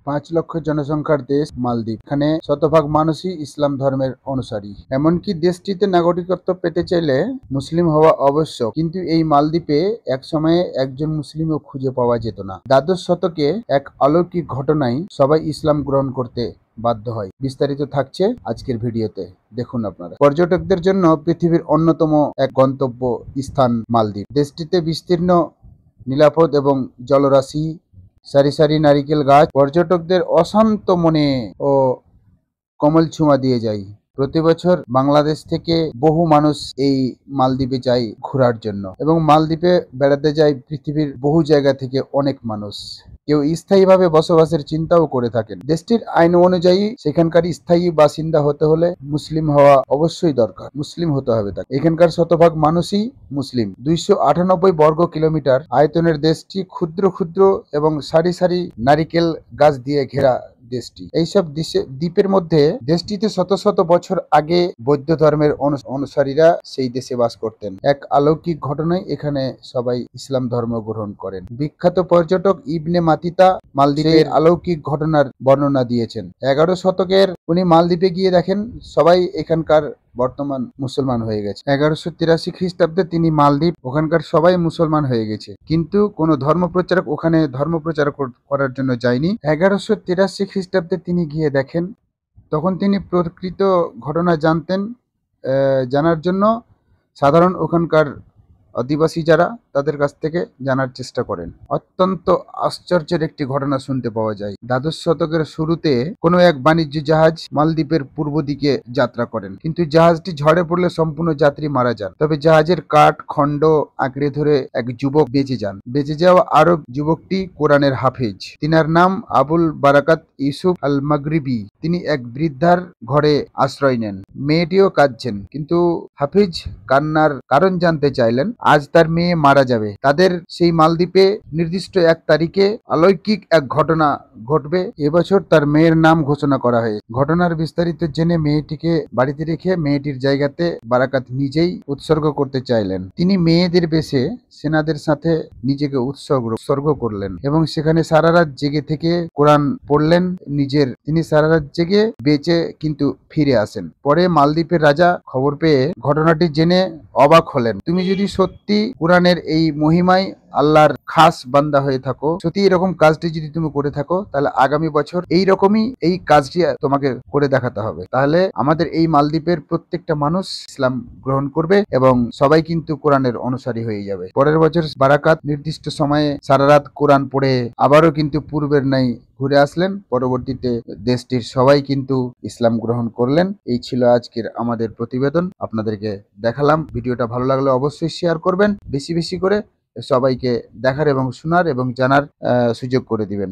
5 লক্ষ জনসংখ্যার দেশ মালদ্বীপ। এখানে শতভাগ মানুষই ইসলাম ধর্মের অনুসারী। এমনকি দেশটিতে নাগরিকত্ব পেতে চাইলে মুসলিম হওয়া আবশ্যক। কিন্তু এই মালদ্বীপে এক সময়ে একজন মুসলিমও খুঁজে পাওয়া যেত না। দ্বাদশ শতকে এক অলৌকিক ঘটনায় সবাই ইসলাম গ্রহণ করতে বাধ্য হয়। বিস্তারিত থাকছে আজকের ভিডিওতে, দেখুন আপনারা। পর্যটকদের জন্য পৃথিবীর অন্যতম এক গন্তব্য স্থান মালদ্বীপ। দেশটিতে বিস্তীর্ণ নীলাপথ এবং জলরাশি, সারি সারি নারিকেল গাছ পর্যটকদের অশান্ত মনে ও কমল ছোঁয়া দিয়ে যায়। প্রতি বছর বাংলাদেশ থেকে বহু মানুষ এই মালদ্বীপে যায় ঘোরার জন্য, এবং মালদ্বীপে বেড়াতে যায় পৃথিবীর বহু জায়গা থেকে অনেক মানুষ। কেউ স্থায়ীভাবে বসবাসের চিন্তাও করে থাকেন। দেশটির আইন অনুযায়ী সেখানকার স্থায়ী বাসিন্দা হতে হলে মুসলিম হওয়া অবশ্যই দরকার। মুসলিম হতে হবে তাকে। এখানকার শতভাগ মানুষই মুসলিম। 298 বর্গ কিলোমিটার আয়তনের দেশটি ক্ষুদ্র ক্ষুদ্র এবং সারি সারি নারিকেল গাছ দিয়ে ঘেরা দেশটি। এইসব দ্বীপের মধ্যে দেশটিতে শত শত বছর আগে বৌদ্ধ ধর্মের অনুসারীরা সেই দেশে বাস করতেন। এক অলৌকিক ঘটনায় এখানে সবাই ইসলাম ধর্ম গ্রহণ করেন। বিখ্যাত পর্যটক ইবনে মাতিতা মালদ্বীপের অলৌকিক ঘটনার বর্ণনা দিয়েছেন। 11 শতকের উনি মালদ্বীপে গিয়ে দেখেন সবাই এখানকার বর্তমান মুসলমান হয়ে গেছে। 1183 খ্রিস্টাব্দে তিনি মালদ্বীপ, ওখানকার সবাই মুসলমান হয়ে গেছে, কিন্তু কোনো ধর্মপ্রচারক ওখানে ধর্মপ্রচার করার জন্য যায়নি। 1183 খ্রিস্টাব্দে তিনি গিয়ে দেখেন, তখন তিনি প্রকৃত ঘটনা জানার জন্য সাধারণ ওখানকার আদিবাসী যারা তাদের কাছ থেকে জানার চেষ্টা করেন। অত্যন্ত আশ্চর্যের একটি ঘটনা শুনতে পাওয়া যায়। দ্বাদশ শতকের শুরুতে কোনো এক বাণিজ্য জাহাজ মালদ্বীপের পূর্ব দিকে যাত্রা করেন, কিন্তু জাহাজটি ঝড়ে পড়লে সম্পূর্ণ যাত্রী মারা যান। তবে জাহাজের কাঠ খণ্ড আঁকড়ে ধরে এক যুবক বেঁচে যান। বেঁচে যাওয়া আরব যুবকটি কোরআনের হাফেজ। তিনার নাম আবুল বারাকাত ইউসুফ আল মাগরিবি। তিনি এক বৃদ্ধার ঘরে আশ্রয় নেন। মেয়েটিও কাঁদছেন, কিন্তু হাফিজ কান্নার কারণ জানতে চাইলেন। আজ তার মেয়ে মারা যাবে। তাদের সেই মালদ্বীপে নির্দিষ্ট এক তারিখে অলৌকিক এক ঘটনা ঘটবে। এবছর তার মেয়ের নাম ঘোষণা করা হয়। ঘটনার বিস্তারিত জেনে মেয়েটিকে বাড়িতে রেখে মেয়েটির জায়গাতে বারাকাত নিজেই উৎসর্গ করতে চাইলেন। তিনি মেয়েদের বেশে সেনাদের সাথে নিজেকে উৎসর্গ করলেন এবং সেখানে সারা রাত জেগে থেকে কোরআন পড়লেন। তিনি সারা রাত জেগে বেঁচে কিন্তু ফিরে আসেন। পরে মালদ্বীপের রাজা খবর পেয়ে ঘটনাটি জেনে অবাক হলেন। তুমি যদি সত্যি কোরআনের এই মহিমায় আল্লাহর খাস বান্দা হয়ে থাকো, সত্যি এরকম কাজটি যদি তুমি করে থাকো, তাহলে আগামী বছর এইরকমই এই কাজটি তোমাকে করে দেখাতে হবে। তাহলে আমাদের এই মালদ্বীপের প্রত্যেকটা মানুষ ইসলাম গ্রহণ করবে এবং সবাই কিন্তু কোরআনের অনুসারী হয়ে যাবে। পরের বছর বারাকাত নির্দিষ্ট সময়ে সারা রাত কোরআন পড়ে আবারও কিন্তু পূর্বের ন্যায় ঘুরে আসলেন। পরবর্তীতে দেশটির সবাই কিন্তু ইসলাম গ্রহণ করলেন। এই ছিল আজকের আমাদের প্রতিবেদন, আপনাদেরকে দেখালাম। ভিডিওটা ভালো লাগলে অবশ্যই শেয়ার করবেন, বেশি বেশি করে সবাইকে দেখার এবং শোনার এবং জানার সুযোগ করে দিবেন।